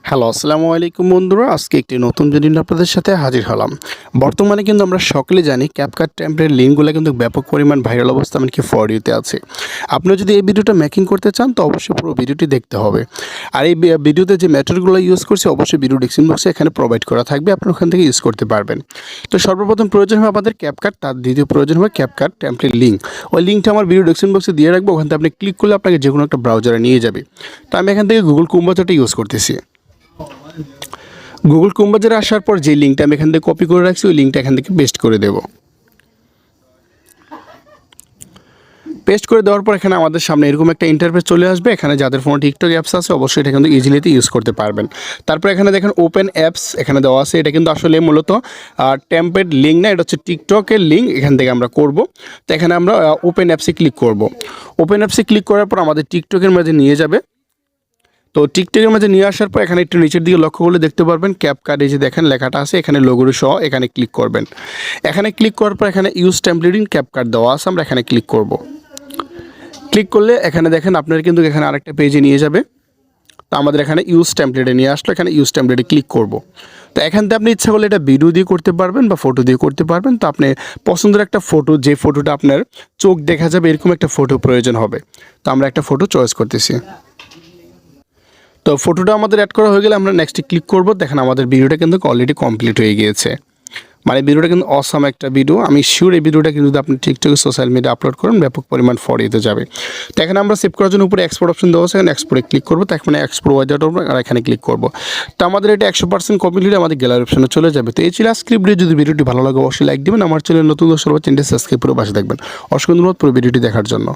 Hello, আসসালামু আলাইকুম বন্ধুরা। আজকে একটি নতুন ভিডিও নিয়ে আপনাদের সাথে হাজির হলাম। বর্তমানে কিন্তু আমরা সকলে জানি ক্যাপকাট টেমপ্লেট লিঙ্কগুলো কিন্তু ব্যাপক পরিমাণ ভাইরাল অবস্থা এমনকি ফর ইউতে আছে। আপনারা যদি এই ভিডিওটা মেকিং করতে চান তো অবশ্যই পুরো ভিডিওটি দেখতে হবে। আর এই ভিডিওতে যে মেথডগুলো ইউজ করছি অবশ্যই ভিডিও ডেসক্রিপশন বক্সে এখানে প্রোভাইড করা থাকবে, আপনারা ওখান থেকে ইউজ করতে পারবেন। তো সর্বপ্রথম প্রয়োজন হবে আমাদের ক্যাপকাট, তার দ্বিতীয় প্রয়োজন হবে ক্যাপকাট টেমপ্লেট লিঙ্ক। ওই লিঙ্কটা আমার ভিডিও ডেসক্রিপশন বক্সে দিয়ে রাখবো, ওখান থেকে আপনি ক্লিক করলে আপনাকে যে কোনো একটা ব্রাউজারে নিয়ে যাবে। তো আমি এখান থেকে গুগল কুম্বাজারটা ইউজ করতেছি। গুগল কুম্বাজারে আসার পর যে লিঙ্কটা আমি এখান থেকে কপি করে রাখছি ওই লিঙ্কটা এখান থেকে পেস্ট করে দেব। পেস্ট করে দেওয়ার পর এখানে আমাদের সামনে এরকম একটা ইন্টারফেস চলে আসবে। এখানে যাদের ফোনে টিকটক অ্যাপস আছে অবশ্যই এটা কিন্তু ইজিলিতে ইউজ করতে পারবেন। তারপর এখানে দেখেন ওপেন অ্যাপস এখানে দেওয়া আছে। এটা কিন্তু আসলে মূলত টেমপ্লেট লিঙ্ক না, এটা হচ্ছে টিকটকের লিঙ্ক। এখান থেকে আমরা করব। তো এখানে আমরা ওপেন অ্যাপসে ক্লিক করব। ওপেন অ্যাপসে ক্লিক করার পর আমাদের টিকটকের মাঝে নিয়ে যাবে। তো টিকটকের মাঝে নিয়ে আসার পর এখানে একটু নিচের দিকে লক্ষ্য করলে দেখতে পারবেন ক্যাপকাট, এই যে দেখেন লেখাটা আছে এখানে লোগোর সহ এখানে ক্লিক করবেন। এখানে ক্লিক করার পর এখানে ইউজ টেমপ্লেট ইন ক্যাপকাট দেওয়া আছে, আমরা এখানে ক্লিক করব। ক্লিক করলে এখানে দেখেন আপনার কিন্তু এখানে আরেকটা পেজে নিয়ে যাবে। তো আমাদের এখানে ইউজ টেমপ্লেটে নিয়ে আসলো, এখানে ইউজ টেমপ্লেটে ক্লিক করব। তো এখান থেকে আপনি ইচ্ছা করলে এটা ভিডিও দিয়ে করতে পারবেন বা ফটো দিয়ে করতে পারবেন। তো আপনি পছন্দের একটা ফটো, যে ফটোটা আপনার চোখ দেখা যাবে এরকম একটা ফটো প্রয়োজন হবে। তো আমরা একটা ফটো চয়েস করতেছি। তো ফটোটা আমাদের অ্যাড করা হয়ে গেলে আমরা নেক্সটে ক্লিক করব। দেখেন আমাদের ভিডিওটা কিন্তু অলরেডি কমপ্লিট হয়ে গিয়েছে। মানে ভিডিওটা কিন্তু অসাম একটা ভিডিও। আমি শিওর এই ভিডিওটা কিন্তু আপনি টিকটকে সোশ্যাল মিডিয়া আপলোড করেন ব্যাপক পরিমাণ ফর ইউতে যাবে। তো এখানে আমরা সেভ করার জন্য উপরে এক্সপোর্ট অপশন দেওয়া আছে, এখানে এক্সপোর্টে ক্লিক করবো। তো এখানে এক্সপোর্ট ওয়াইজার আর এখানে ক্লিক করবো। তো আমাদের এটা 100% কমপ্লিট আমাদের গ্যালারি অপশনে চলে যাবে। তো এই ছিল আজকের ভিডিও। যদি ভিডিওটি ভালো লাগে অবশ্যই লাইক দিবেন। আমার চ্যানেল নতুন দর্শক চ্যানেলটি সাবস্ক্রাইব করে পাশে থাকবেন। অসংখ্য ধন্যবাদ পুরো ভিডিওটি দেখার জন্য।